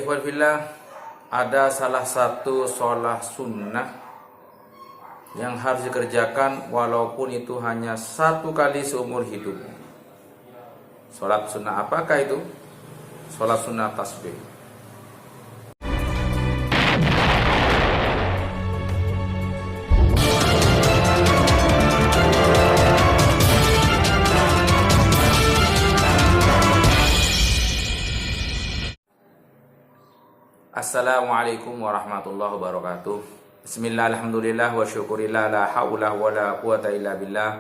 ikhwan fillah, ada salah satu sholat sunnah yang harus dikerjakan walaupun itu hanya satu kali seumur hidup. Sholat sunnah apakah itu? Sholat sunnah tasbih. Assalamualaikum warahmatullahi wabarakatuh. Bismillah, alhamdulillah, wa syukurillah, la hawla wa la quwata illa billah.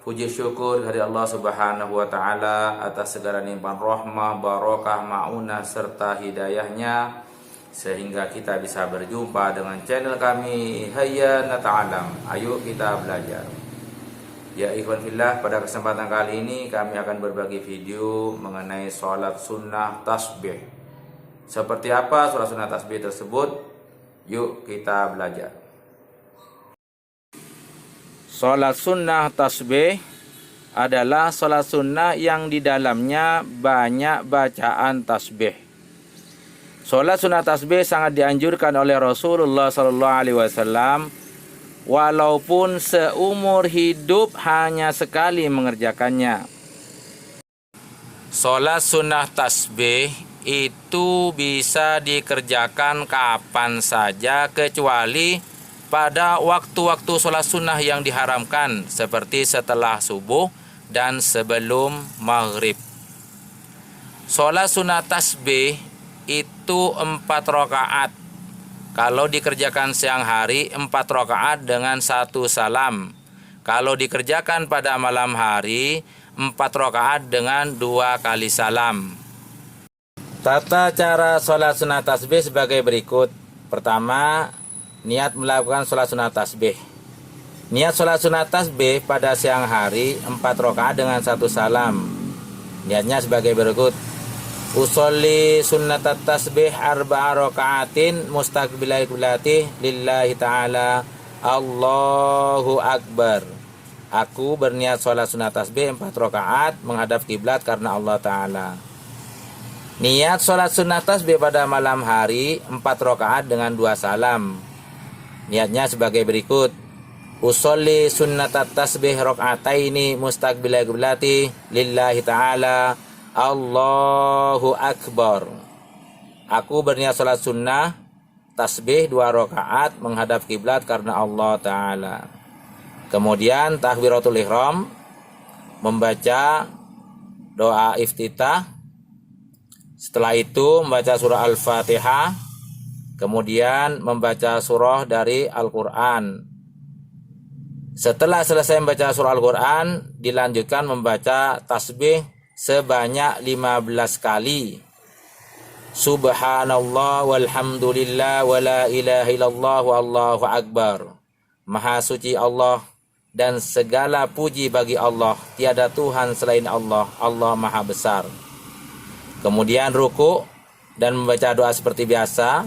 Puji syukur dari Allah subhanahu wa ta'ala atas segala nikmat rahmah, barakah, ma'unah, serta hidayahnya, sehingga kita bisa berjumpa dengan channel kami Hayya Nata'alam, ayo kita belajar. Ya ikhwan fillah, pada kesempatan kali ini kami akan berbagi video mengenai sholat sunnah tasbih. Seperti apa sholat sunnah tasbih tersebut? Yuk kita belajar. Sholat sunnah tasbih adalah sholat sunnah yang di dalamnya banyak bacaan tasbih. Sholat sunnah tasbih sangat dianjurkan oleh Rasulullah SAW, walaupun seumur hidup hanya sekali mengerjakannya. Sholat sunnah tasbih itu bisa dikerjakan kapan saja kecuali pada waktu-waktu sholat sunnah yang diharamkan, seperti setelah subuh dan sebelum maghrib. Sholat sunnah tasbih itu 4 rakaat. Kalau dikerjakan siang hari 4 rakaat dengan 1 salam. Kalau dikerjakan pada malam hari 4 rakaat dengan 2 kali salam. Tata cara sholat sunnah tasbih sebagai berikut. Pertama, niat melakukan sholat sunnah tasbih. Niat sholat sunnah tasbih pada siang hari 4 rakaat dengan 1 salam. Niatnya sebagai berikut. Usolli sunnat tasbih arba'a raka'atin mustaqbilal qiblati lillahi ta'ala Allahu Akbar. Aku berniat sholat sunnah tasbih 4 rakaat menghadap kiblat karena Allah Ta'ala. Niat sholat sunnah tasbih pada malam hari 4 rakaat dengan 2 salam. Niatnya sebagai berikut. Usolli sunnat tasbih raka'ataini mustaqbilal qiblati lillahi ta'ala Allahu Akbar. Aku berniat sholat sunnah tasbih 2 rakaat menghadap kiblat karena Allah Ta'ala. Kemudian takbiratul ihram, membaca doa iftitah. Setelah itu membaca surah Al-Fatihah, kemudian membaca surah dari Al-Quran. Setelah selesai membaca surah Al-Quran, dilanjutkan membaca tasbih sebanyak 15 kali. Subhanallah walhamdulillah wa la ilaha illallah wallahu akbar. Maha suci Allah dan segala puji bagi Allah, tiada Tuhan selain Allah, Allah maha besar. Kemudian ruku dan membaca doa seperti biasa.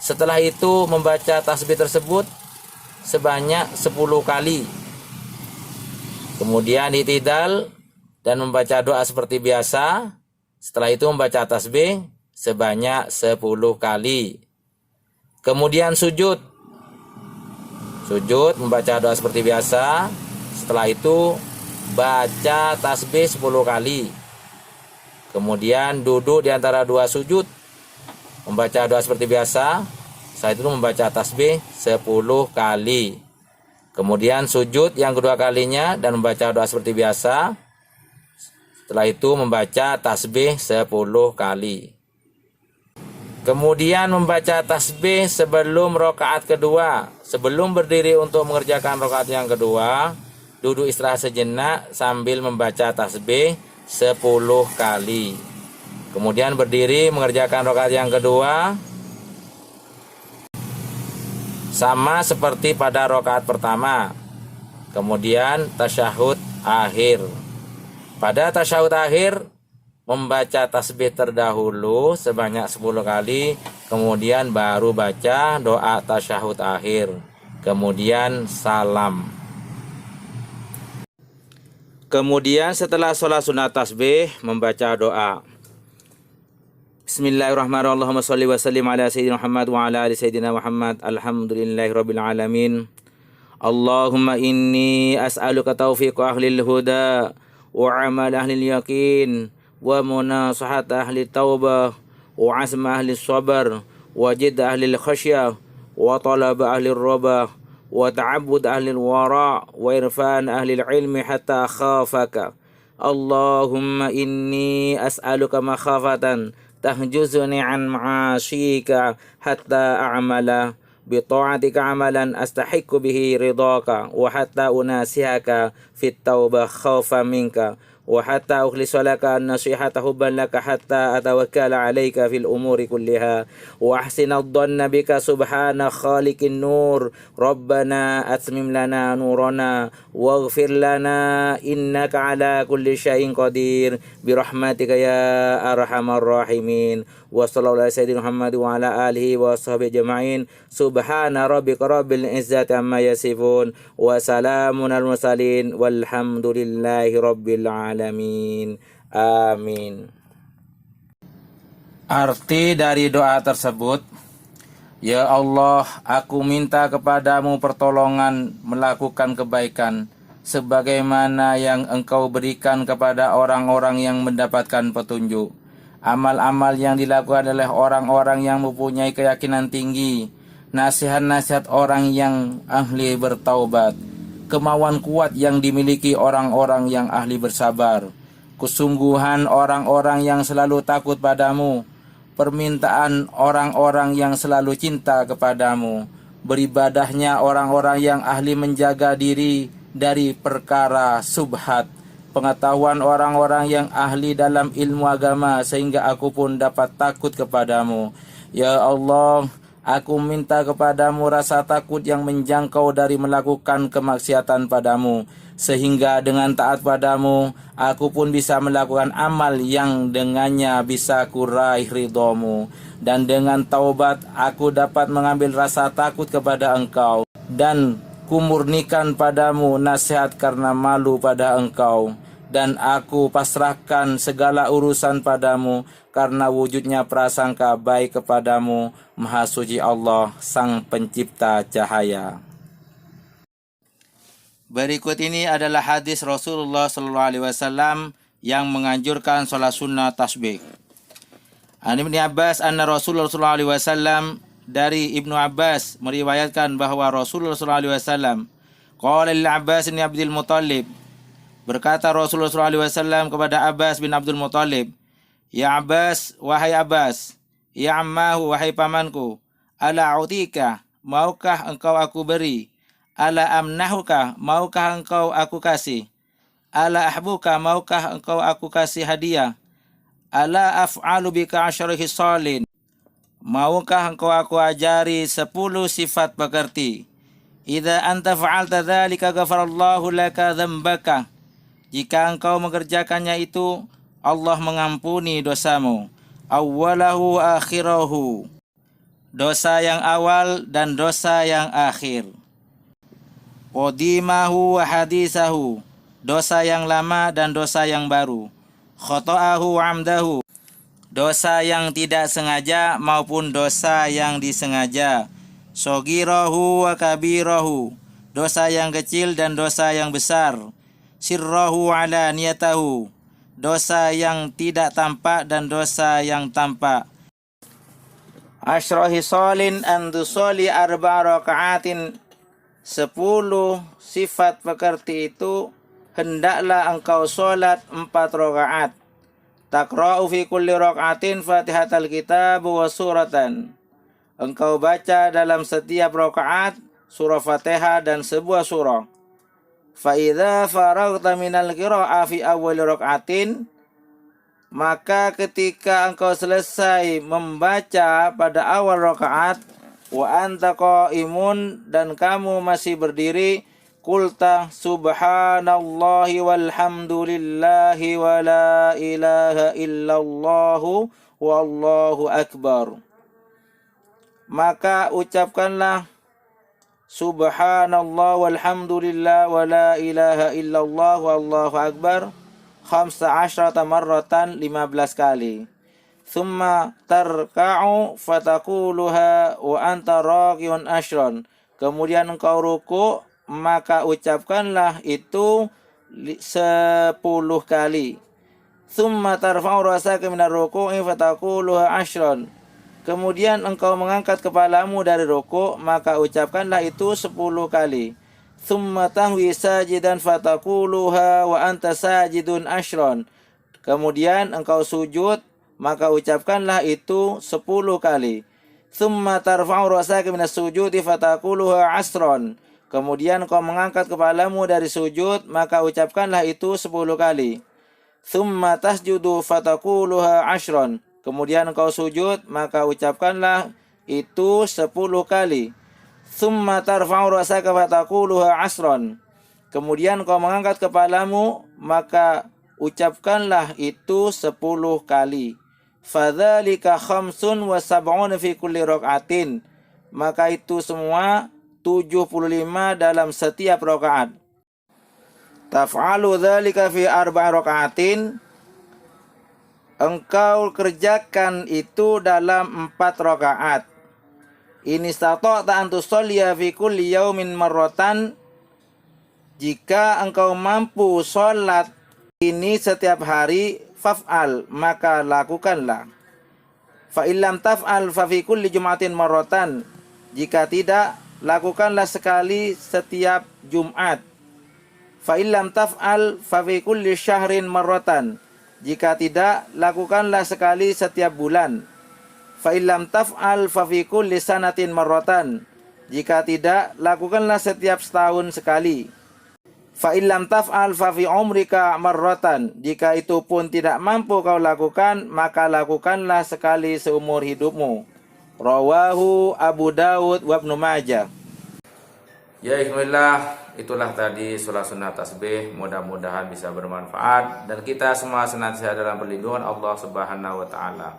Setelah itu membaca tasbih tersebut sebanyak 10 kali. Kemudian i'tidal dan membaca doa seperti biasa. Setelah itu membaca tasbih sebanyak 10 kali. Kemudian sujud. Sujud membaca doa seperti biasa. Setelah itu baca tasbih 10 kali. Kemudian duduk di antara 2 sujud, membaca doa seperti biasa. Setelah itu membaca tasbih 10 kali. Kemudian sujud yang kedua kalinya dan membaca doa seperti biasa. Setelah itu membaca tasbih 10 kali. Kemudian membaca tasbih sebelum rakaat kedua. Sebelum berdiri untuk mengerjakan rakaat yang kedua, duduk istirahat sejenak sambil membaca tasbih 10 kali. Kemudian berdiri mengerjakan rakaat yang kedua, sama seperti pada rakaat pertama. Kemudian tasyahud akhir. Pada tasyahud akhir membaca tasbih terdahulu sebanyak 10 kali, kemudian baru baca doa tasyahud akhir, kemudian salam. Kemudian setelah sholat sunat tasbih membaca doa. Bismillahirrahmanirrahim. Allahumma shalli wa sallim ala sayyidina Muhammad wa ala ali sayyidina Muhammad. Alhamdulillahirabbil alamin. Allahumma inni as'aluka taufiq ahlil huda wa amal ahlil yaqin wa munasahat ahli taubah wa azma ahli sabar wa jidd ahli khasyah wa talab ahli rabah wa ta'abbud ahli wara wa irfan ahli ilmi hatta khafaka. Allahumma inni as'aluka makhafatan tahjuzuni an ma'asyika hatta a'mala bi ta'atika amalan astahiqu bihi ridhaka wa hatta unasihaka fit taubah khaufa minka wa hatta ukhlisa laka an-nasihata hubban laka hatta atawakkala alayka fil umuri kulliha wa ahsina adh-dhanna bika subhana khaliqin nur rabbana atmim lana nurana waghfir lana innaka ala kulli syai'in qadir bi rahmatika ya arhamar rahimin. Wa sallallahu ala sayyidina Muhammad wa ala alihi wa sahbihi ajma'in. Subhana rabbika rabbil izzati amma yasifun wa salamun al mursalin walhamdulillahi rabbil alamin. Amin. Arti dari doa tersebut: Ya Allah, aku minta kepadamu pertolongan melakukan kebaikan sebagaimana yang Engkau berikan kepada orang-orang yang mendapatkan petunjuk. Amal-amal yang dilakukan oleh orang-orang yang mempunyai keyakinan tinggi, nasihat-nasihat orang yang ahli bertaubat, kemauan kuat yang dimiliki orang-orang yang ahli bersabar, kesungguhan orang-orang yang selalu takut padamu, permintaan orang-orang yang selalu cinta kepadamu, beribadahnya orang-orang yang ahli menjaga diri dari perkara subhat, pengetahuan orang-orang yang ahli dalam ilmu agama sehingga aku pun dapat takut kepadamu. Ya Allah, aku minta kepadamu rasa takut yang menjangkau dari melakukan kemaksiatan padamu, sehingga dengan taat padamu aku pun bisa melakukan amal yang dengannya bisa kuraih ridhamu, dan dengan taubat aku dapat mengambil rasa takut kepada Engkau, dan kumurnikan padamu nasihat karena malu pada Engkau, dan aku pasrahkan segala urusan padamu karena wujudnya prasangka baik kepadamu, Maha Suci Allah, Sang Pencipta cahaya. Berikut ini adalah hadis Rasulullah SAW yang menganjurkan sholat sunnah tasbih. An Ibnu Abbas anna Rasulullah SAW, dari Ibnu Abbas meriwayatkan bahwa Rasulullah SAW qala lil Abbas bin Abdul Muttalib, berkata Rasulullah SAW kepada Abbas bin Abdul Muttalib, Ya Abbas, wahai Abbas, ya ammahu, wahai pamanku, ala utika, maukah engkau aku beri, ala amnahuka, maukah engkau aku kasih, ala ahbuka, maukah engkau aku kasih hadiah, ala af'alu bika asyara khisalin, maukah engkau aku ajari 10 sifat pekerti, idza anta fa'alta dzalika ghafarallahu laka dzambaka, jika engkau mengerjakannya itu, Allah mengampuni dosamu, awwalahu wa akhirahu, dosa yang awal dan dosa yang akhir, qadimahu wa hadisahu, dosa yang lama dan dosa yang baru, khata'ahu wa amdahu, dosa yang tidak sengaja maupun dosa yang disengaja, shogirahu wa kabirahu, dosa yang kecil dan dosa yang besar, sirrahu ala niyatahu, dosa yang tidak tampak dan dosa yang tampak, asyrahi salin an tusolli arba' raka'atin, 10 sifat pekerti itu hendaklah engkau sholat 4 rakaat, takra'u fi kulli raka'atin fatihatal kitab wa suratan, engkau baca dalam setiap rakaat surah Fatihah dan sebuah surah. Fa idza faraghta minal qira'ah fi awwal raka'atin, maka ketika engkau selesai membaca pada awal rakaat, wa anta qa'imun, dan kamu masih berdiri, qulta subhanallahi walhamdulillahi wa la ilaha illallahu wallahu akbar, maka ucapkanlah subhanallah walhamdulillah wa la ilaha illallah wallahu akbar 15 marratan, 15 kali. thumma tarka'u fataquluha wa anta raqiun ashron. Kemudian engkau ruku', maka ucapkanlah itu 10 kali. Thumma tarfa'u ra'saka minar ruku'i fataquluha ashron. Kemudian engkau mengangkat kepalamu dari ruku', maka ucapkanlah itu 10 kali. Thumma tahwi sajidan fataquluha wa anta sajidun ashron. Kemudian engkau sujud, maka ucapkanlah itu 10 kali. Thumma tarfa'u ra'saka minas sujudi fataquluha asron. Kemudian engkau mengangkat kepalamu dari sujud, maka ucapkanlah itu 10 kali. Thumma tasjudu fataquluha ashron. Kemudian engkau sujud, maka ucapkanlah itu 10 kali. Thumma tarfa'u ra'saka fataquluha asron. Kemudian engkau mengangkat kepalamu, maka ucapkanlah itu 10 kali. Fadzalika khamsun wa sab'un fi kulli raka'atin. Maka itu semua 75 dalam setiap rakaat. Taf'alu dzalika fi 4 raka'atin. Engkau kerjakan itu dalam 4 rakaat. Ini stata'ta an tusalliya fi kulli yaumin marratan. Jika engkau mampu sholat ini setiap hari, faf'al, maka lakukanlah. Fa illam taf'al fa fi kulli jum'atin marratan. Jika tidak, lakukanlah sekali setiap Jumat. Fa illam taf'al fa fi kulli syahrin marratan. Jika tidak, lakukanlah sekali setiap bulan. Fa illam taf'al fa fi kulli sanatin marratan. Jika tidak, lakukanlah setiap setahun sekali. Fa illam taf'al fa fi umrika marratan. Jika itu pun tidak mampu kau lakukan, maka lakukanlah sekali seumur hidupmu. Rawahu Abu Dawud wa Ibnu Majah. Ya ikhwanillah, itulah tadi sholat sunnah tasbih. Mudah-mudahan bisa bermanfaat dan kita semua senantiasa dalam perlindungan Allah Subhanahu wa taala.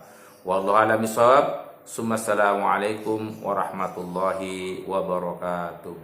Wallahu a'lam bishawab. Assalamualaikum warahmatullahi wabarakatuh.